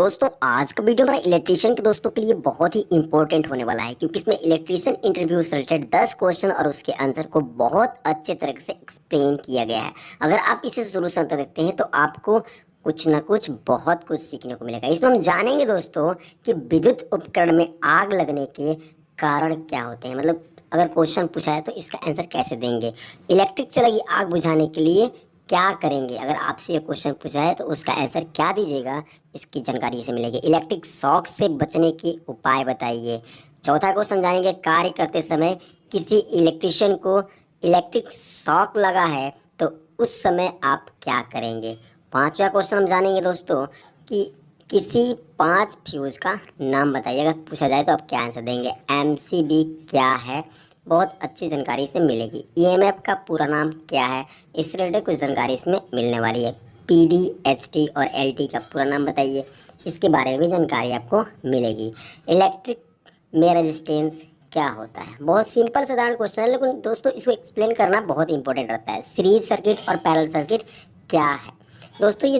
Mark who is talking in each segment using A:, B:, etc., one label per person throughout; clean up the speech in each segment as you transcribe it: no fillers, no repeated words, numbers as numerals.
A: दोस्तों आज का वीडियो हमारा इलेक्ट्रिशियन के दोस्तों के लिए बहुत ही इंपॉर्टेंट होने वाला है, क्योंकि इसमें इलेक्ट्रिशियन इंटरव्यू से रिलेटेड 10 क्वेश्चन और उसके आंसर को बहुत अच्छे तरीके से एक्सप्लेन किया गया है। अगर आप इसे शुरू से अंत तक देखते हैं तो आपको कुछ ना कुछ बहुत कुछ सीखने को मिलेगा। इसमें हम जानेंगे दोस्तों कि विद्युत उपकरण में आग लगने के कारण क्या होते हैं, मतलब अगर क्वेश्चन पूछा है तो इसका आंसर कैसे देंगे। इलेक्ट्रिक से लगी आग बुझाने के लिए क्या करेंगे, अगर आपसे ये क्वेश्चन पूछा है तो उसका आंसर क्या दीजिएगा, इसकी जानकारी इसे मिलेगी। इलेक्ट्रिक शॉक से बचने के उपाय बताइए। चौथा क्वेश्चन जानेंगे, कार्य करते समय किसी इलेक्ट्रिशियन को इलेक्ट्रिक शॉक लगा है तो उस समय आप क्या करेंगे। पांचवा क्वेश्चन हम जानेंगे दोस्तों कि किसी 5 फ्यूज का नाम बताइए। अगर पूछा जाए तो आप क्या आंसर देंगे। एमसीबी क्या है, बहुत अच्छी जानकारी से मिलेगी। ईएमएफ का पूरा नाम क्या है, इस रिलेटेड कुछ जानकारी इसमें मिलने वाली है। पीडी, एचटी और एलटी का पूरा नाम बताइए, इसके बारे में भी जानकारी आपको मिलेगी। इलेक्ट्रिक में रेजिस्टेंस क्या होता है, बहुत सिंपल साधारण क्वेश्चन है, लेकिन दोस्तों इसको एक्सप्लेन करना बहुत इंपॉर्टेंट रहता है। सीरीज सर्किट और पैरेलल सर्किट क्या है। दोस्तों ये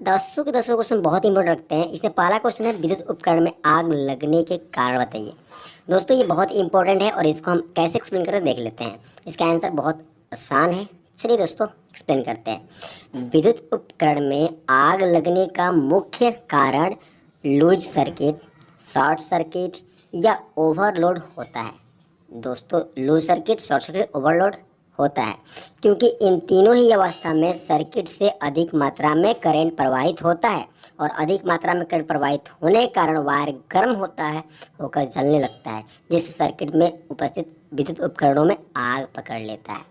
A: 10 के 10 क्वेश्चन बहुत इंपॉर्टेंट रखते हैं। इससे पहला क्वेश्चन है, विद्युत उपकरण में आग लगने के कारण बताइए। दोस्तों ये बहुत इंपॉर्टेंट है और इसको हम कैसे एक्सप्लेन करते देख लेते हैं। इसका आंसर बहुत आसान है, चलिए दोस्तों एक्सप्लेन करते हैं। विद्युत उपकरण में आग लगने का मुख्य कारण लूज सर्किट, शॉर्ट सर्किट या ओवरलोड होता है। दोस्तों loose circuit, short circuit, overload होता है, क्योंकि इन तीनों ही अवस्था में सर्किट से अधिक मात्रा में करंट प्रवाहित होता है और अधिक मात्रा में करंट प्रवाहित होने के कारण वायर गर्म होता है, होकर जलने लगता है, जिससे सर्किट में उपस्थित विद्युत उपकरणों में आग पकड़ लेता है।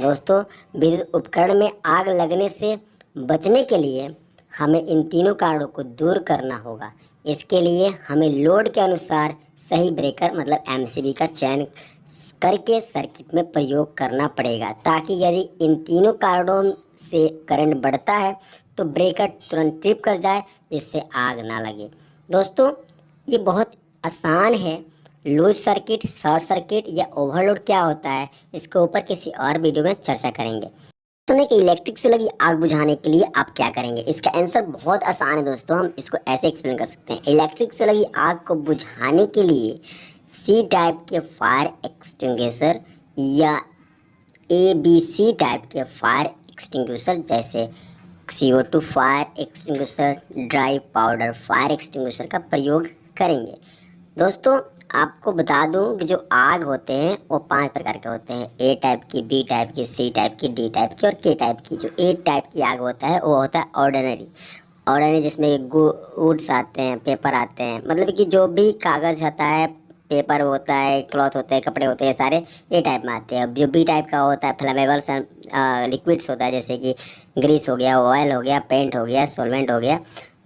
A: दोस्तों विद्युत उपकरण में आग लगने से बचने के लिए हमें इन तीनों कारणों को दूर करना होगा। इसके लिए हमें लोड के अनुसार सही ब्रेकर मतलब एमसीबी का चयन करके सर्किट में प्रयोग करना पड़ेगा, ताकि यदि इन तीनों कारणों से करंट बढ़ता है तो ब्रेकर तुरंत ट्रिप कर जाए, जिससे आग ना लगे। दोस्तों ये बहुत आसान है। लूज सर्किट, शॉर्ट सर्किट या ओवरलोड क्या होता है, इसके ऊपर किसी और वीडियो में चर्चा करेंगे। सुने कि इलेक्ट्रिक से लगी आग बुझाने के लिए आप क्या करेंगे। इसका आंसर बहुत आसान है दोस्तों, हम इसको ऐसे एक्सप्लेन कर सकते हैं। इलेक्ट्रिक से लगी आग को बुझाने के लिए सी टाइप के फायर एक्सटिंग्विशर या ABC टाइप के फायर एक्सटिंग्विशर जैसे CO2 fire extinguisher, dry powder fire extinguisher का प्रयोग करेंगे। दोस्तों आपको बता दूं कि जो आग होते हैं वो 5 प्रकार के होते हैं। ए टाइप की, बी टाइप की, सी टाइप की, डी टाइप की और के टाइप की। जो ए टाइप की आग होता है वो होता है ऑर्डिनरी, जिसमें वुड्स आते हैं, पेपर आते हैं, मतलब कि जो भी कागज़ आता है, पेपर होता है, क्लॉथ होते हैं, कपड़े होते हैं, सारे ए टाइप में आते हैं। अब जो बी टाइप का होता है फ्लेमेबल लिक्विड्स होता है, जैसे कि ग्रीस हो गया, ऑयल हो गया, पेंट हो गया, सॉल्वेंट हो गया।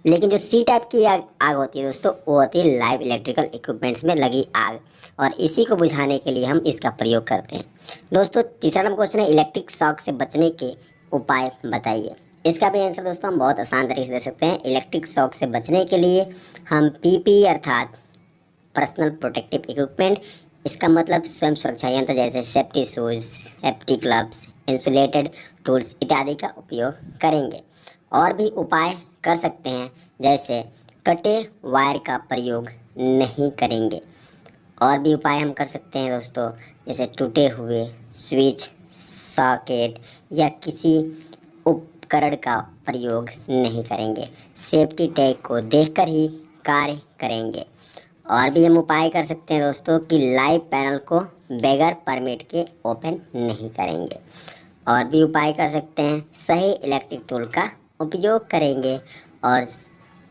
A: लेकिन जो सी टाइप की आग होती है दोस्तों, वो होती है लाइव इलेक्ट्रिकल इक्विपमेंट्स में लगी आग, और इसी को बुझाने के लिए हम इसका प्रयोग करते हैं। दोस्तों तीसरा नंबर क्वेश्चन है, इलेक्ट्रिक शॉक से बचने के उपाय बताइए। इसका भी आंसर दोस्तों हम बहुत आसान तरीके से दे सकते हैं। इलेक्ट्रिक शॉक से बचने के लिए हम पीपी अर्थात पर्सनल प्रोटेक्टिव इक्विपमेंट, इसका मतलब स्वयं सुरक्षा यंत्र जैसे safety shoes, safety gloves, insulated tools इत्यादि का उपयोग करेंगे। और भी उपाय कर सकते हैं, जैसे कटे वायर का प्रयोग नहीं करेंगे। और भी उपाय हम कर सकते हैं दोस्तों, जैसे टूटे हुए स्विच, सॉकेट या किसी उपकरण का प्रयोग नहीं करेंगे। सेफ्टी टैग को देखकर ही कार्य करेंगे। और भी हम उपाय कर सकते हैं दोस्तों कि लाइव पैनल को बगैर परमिट के ओपन नहीं करेंगे। और भी उपाय कर सकते हैं, सही इलेक्ट्रिक टूल का उपयोग करेंगे। और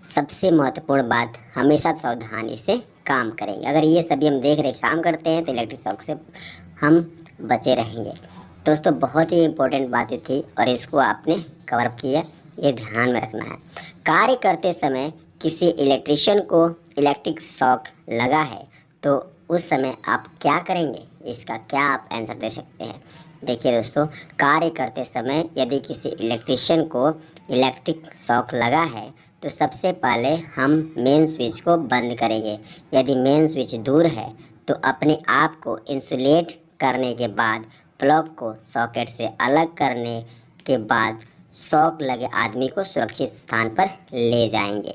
A: सबसे महत्वपूर्ण बात, हमेशा सावधानी से काम करेंगे। अगर ये सभी हम देख रहे काम करते हैं तो इलेक्ट्रिक शॉक से हम बचे रहेंगे। दोस्तों बहुत ही इम्पोर्टेंट बातें थी और इसको आपने कवर किया, ये ध्यान में रखना है। कार्य करते समय किसी इलेक्ट्रिशियन को इलेक्ट्रिक शॉक लगा है तो उस समय आप क्या करेंगे, इसका क्या आप आंसर दे सकते हैं। देखिए दोस्तों, कार्य करते समय यदि किसी इलेक्ट्रिशियन को इलेक्ट्रिक शॉक लगा है तो सबसे पहले हम मेन स्विच को बंद करेंगे। यदि मेन स्विच दूर है तो अपने आप को इंसुलेट करने के बाद प्लग को सॉकेट से अलग करने के बाद शॉक लगे आदमी को सुरक्षित स्थान पर ले जाएंगे।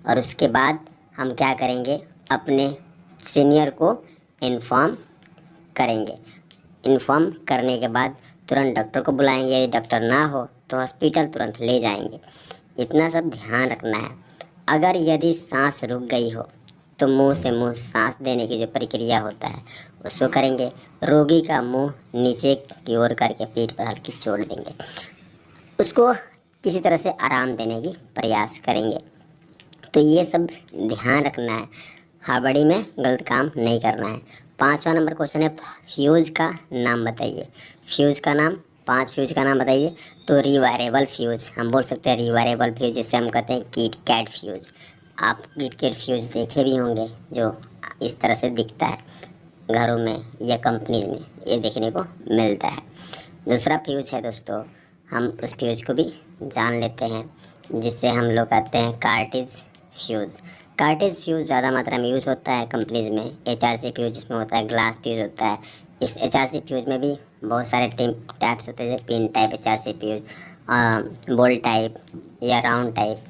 A: और उसके बाद हम क्या करेंगे, अपने सीनियर को इन्फॉर्म करेंगे। इन्फॉर्म करने के बाद तुरंत डॉक्टर को बुलाएंगे, यदि डॉक्टर ना हो तो हॉस्पिटल तुरंत ले जाएंगे। इतना सब ध्यान रखना है। अगर यदि सांस रुक गई हो तो मुंह से मुंह सांस देने की जो प्रक्रिया होता है उसको करेंगे। रोगी का मुंह नीचे की ओर करके पीठ पर हल्की चोट देंगे, उसको किसी तरह से आराम देने की प्रयास करेंगे। तो ये सब ध्यान रखना है, हड़बड़ी में गलत काम नहीं करना है। 5वां नंबर क्वेश्चन है, फ्यूज का नाम बताइए। फ्यूज का नाम, 5 फ्यूज का नाम बताइए। तो रिवायरेबल फ्यूज, हम बोल सकते हैं रिवायरेबल फ्यूज, जिससे हम कहते हैं किट कैट फ्यूज। आप किट कैट फ्यूज देखे भी होंगे, जो इस तरह से दिखता है घरों में या कंपनीज में, ये देखने को मिलता है। दूसरा फ्यूज है दोस्तों, हम उस फ्यूज को भी जान लेते हैं, जिससे हम लोग कहते हैं कार्टिज फ्यूज़। कार्टिज फ्यूज़ ज़्यादा मात्रा में यूज़ होता है कंपनीज़ में। HRC फ्यूज़ जिसमें होता है ग्लास फ्यूज़ होता है। इस HRC फ्यूज़ में भी बहुत सारे टाइप्स होते हैं, जैसे pin type HRC fuse, ball type या राउंड टाइप,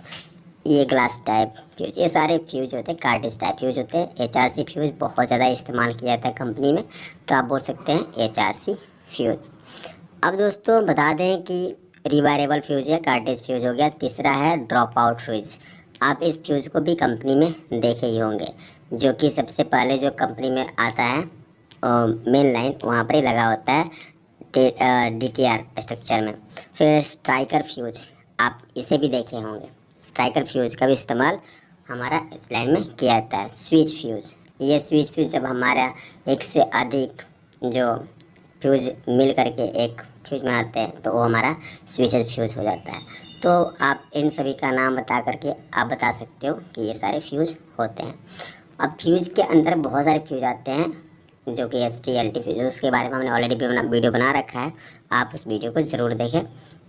A: ये ग्लास टाइप फ्यूज़, ये सारे फ्यूज़ होते हैं कार्टिज टाइप फ्यूज़ होते हैं। HRC फ्यूज़ बहुत ज़्यादा इस्तेमाल किया जाता है कंपनी में, तो आप बोल सकते हैं HRC फ्यूज़। अब दोस्तों बता दें कि रिवायरेबल फ्यूज़ है, कार्टिज फ्यूज़ हो गया। तीसरा है ड्रॉप आउट फ्यूज़। आप इस फ्यूज़ को भी कंपनी में देखे ही होंगे, जो कि सबसे पहले जो कंपनी में आता है मेन लाइन वहाँ पर ही लगा होता है DTR स्ट्रक्चर में। फिर स्ट्राइकर फ्यूज़, आप इसे भी देखे होंगे। स्ट्राइकर फ्यूज़ का भी इस्तेमाल हमारा इस लाइन में किया जाता है। स्विच फ्यूज़, ये स्विच फ्यूज़ जब हमारा एक से अधिक जो फ्यूज़ मिल करके एक फ्यूज़ में आते हैं तो वो हमारा स्विचेस फ्यूज़ हो जाता है। तो आप इन सभी का नाम बता करके आप बता सकते हो कि ये सारे फ्यूज़ होते हैं। अब फ्यूज़ के अंदर बहुत सारे फ्यूज़ आते हैं, जो कि ST LT फ्यूज़, उसके बारे में हमने ऑलरेडी वीडियो बना रखा है, आप उस वीडियो को ज़रूर देखें,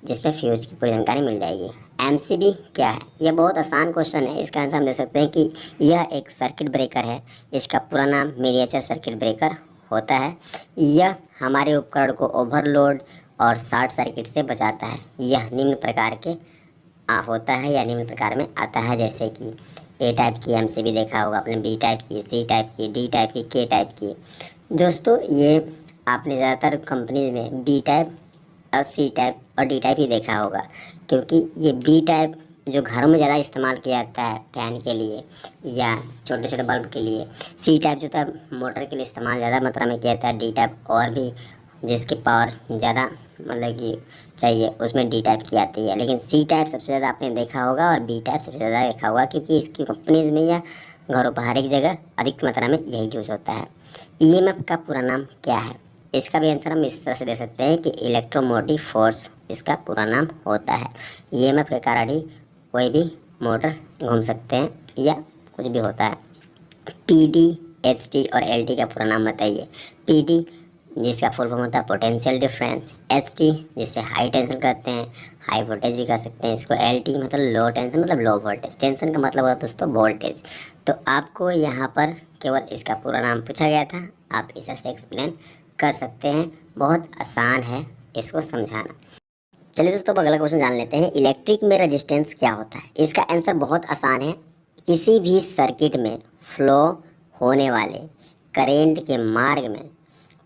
A: जिसमें फ्यूज़ की पूरी जानकारी मिल जाएगी। MCB क्या है? यह बहुत आसान क्वेश्चन है, इसका आंसर हम दे सकते हैं कि यह एक सर्किट ब्रेकर है। इसका पूरा नाम मिनिएचर सर्किट ब्रेकर होता है। यह हमारे उपकरण को ओवरलोड और शॉर्ट सर्किट से बचाता है। यह निम्न प्रकार के होता है या निम्न प्रकार में आता है, जैसे कि A टाइप की MCB देखा होगा आपने, B टाइप की, C टाइप की, D टाइप की, K टाइप की। दोस्तों ये आपने ज़्यादातर कंपनी में B टाइप और C टाइप और D टाइप ही देखा होगा, क्योंकि ये B टाइप जो घरों में ज़्यादा इस्तेमाल किया जाता है फैन के लिए या छोटे छोटे बल्ब के लिए। C टाइप जो था मोटर के लिए इस्तेमाल ज़्यादा मात्रा में किया जाता है। D टाइप और भी जिसकी पावर ज़्यादा मतलब कि चाहिए उसमें D टाइप की आती है, लेकिन C टाइप सबसे ज़्यादा आपने देखा होगा और B टाइप सबसे ज़्यादा देखा होगा, क्योंकि इसकी कंपनीज में या घरों पर हर एक जगह अधिक मात्रा में यही यूज़ होता है। EMF का पूरा नाम क्या है? इसका भी आंसर हम इस तरह से दे सकते हैं कि इलेक्ट्रोमोटिव फोर्स इसका पूरा नाम होता है। EMF के कारण ही कोई भी मोटर घूम सकते हैं या कुछ भी होता है। PD, HT और LT का पूरा नाम बताइए। PD जिसका फुल फॉर्म होता है पोटेंशियल डिफरेंस, HT जिसे हाई टेंशन कहते हैं, हाई वोल्टेज भी कह सकते हैं इसको, LT मतलब लो टेंशन मतलब लो वोल्टेज, टेंशन का मतलब होता है दोस्तों वोल्टेज। तो आपको यहाँ पर केवल इसका पूरा नाम पूछा गया था, आप इसे से एक्सप्लेन कर सकते हैं। बहुत आसान है इसको समझाना। चलिए दोस्तों अब अगला क्वेश्चन जान लेते हैं, इलेक्ट्रिक में रेजिस्टेंस क्या होता है? इसका आंसर बहुत आसान है, किसी भी सर्किट में फ्लो होने वाले करेंट के मार्ग में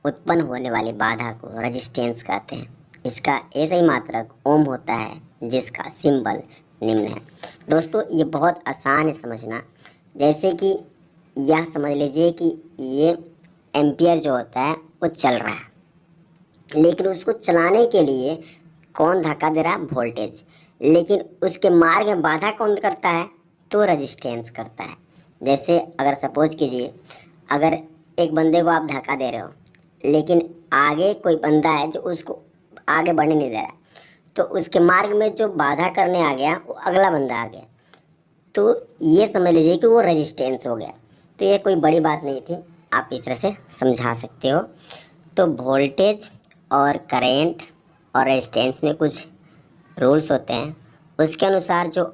A: उत्पन्न होने वाली बाधा को रेजिस्टेंस कहते हैं। इसका ऐसा ही मात्रक ओम होता है, जिसका सिंबल निम्न है। दोस्तों ये बहुत आसान है समझना, जैसे कि यह समझ लीजिए कि ये एम्पियर जो होता है वो चल रहा है, लेकिन उसको चलाने के लिए कौन धक्का दे रहा है? वोल्टेज। लेकिन उसके मार्ग में बाधा कौन करता है? तो रेजिस्टेंस करता है। जैसे अगर सपोज कीजिए, अगर एक बंदे को आप धक्का दे रहे हो, लेकिन आगे कोई बंदा है जो उसको आगे बढ़ने नहीं दे रहा, तो उसके मार्ग में जो बाधा करने आ गया वो अगला बंदा आ गया, तो ये समझ लीजिए कि वो रेजिस्टेंस हो गया। तो ये कोई बड़ी बात नहीं थी, आप इस तरह से समझा सकते हो। तो वोल्टेज और करेंट और रेजिस्टेंस में कुछ रूल्स होते हैं, उसके अनुसार जो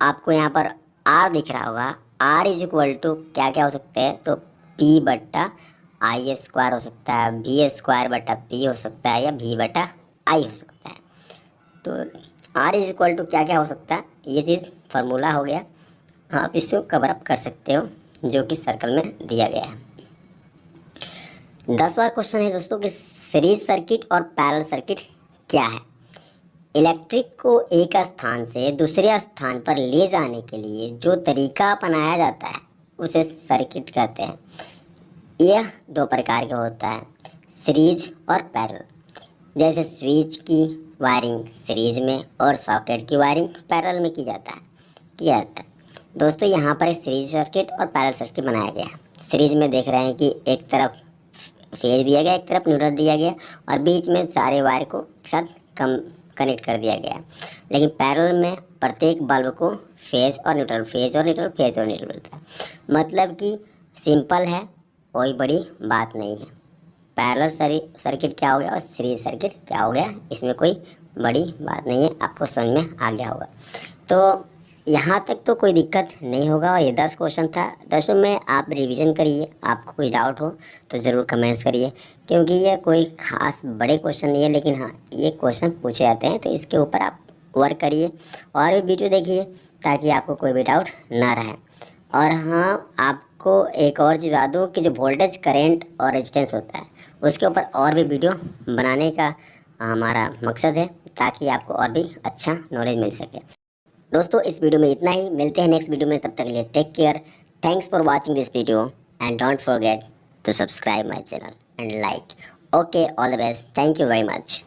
A: आपको यहाँ पर R दिख रहा होगा, R इज इक्वल टू क्या क्या हो सकते हैं? तो P बट्टा I स्क्वायर हो सकता है, V स्क्वायर बटा P हो सकता है, या V बटा I हो सकता है। तो R इज इक्वल टू क्या क्या हो सकता है? ये चीज़ फार्मूला हो गया आप इसको कवर अप कर सकते हो जो कि सर्कल में दिया गया है। 10वां क्वेश्चन है दोस्तों कि सीरीज सर्किट और पैरेलल सर्किट क्या है। इलेक्ट्रिक को एक स्थान से दूसरे स्थान पर ले जाने के लिए जो तरीका अपनाया जाता है उसे सर्किट कहते हैं। यह दो प्रकार का होता है, सीरीज और पैरेलल। जैसे स्विच की वायरिंग सीरीज में और सॉकेट की वायरिंग पैरेलल में किया जाता है। दोस्तों यहाँ पर एक सीरीज सर्किट और पैरेलल सर्किट बनाया गया है। सीरीज में देख रहे हैं कि एक तरफ फेज दिया गया, एक तरफ न्यूट्रल दिया गया और बीच में सारे वायर को एक साथ कनेक्ट कर दिया गया। लेकिन पैरेलल में प्रत्येक बल्ब को फेज और न्यूट्रल, फेज और न्यूट्रल, फेज और न्यूट्रल मिलता है। मतलब कि सिंपल है, कोई बड़ी बात नहीं है। पैरेलल सर्किट क्या हो गया और सीरीज सर्किट क्या हो गया, इसमें कोई बड़ी बात नहीं है, आपको समझ में आ गया होगा। तो यहाँ तक तो कोई दिक्कत नहीं होगा और ये 10 क्वेश्चन था। 10 में आप रिवीजन करिए, आपको कोई डाउट हो तो ज़रूर कमेंट्स करिए, क्योंकि ये कोई ख़ास बड़े क्वेश्चन नहीं है, लेकिन हाँ ये क्वेश्चन पूछे जाते हैं तो इसके ऊपर आप वर्क करिए और भी वीडियो देखिए ताकि आपको कोई भी डाउट ना रहे। और हाँ, आपको एक और चीज़ बता दूँ कि जो वोल्टेज, करेंट और रेजिस्टेंस होता है उसके ऊपर और भी वीडियो बनाने का हमारा मकसद है ताकि आपको और भी अच्छा नॉलेज मिल सके। दोस्तों इस वीडियो में इतना ही, मिलते हैं नेक्स्ट वीडियो में, तब तक के लिए take care. Thanks for watching this video and don't forget to subscribe my channel and like. Okay, all the best, thank you very much.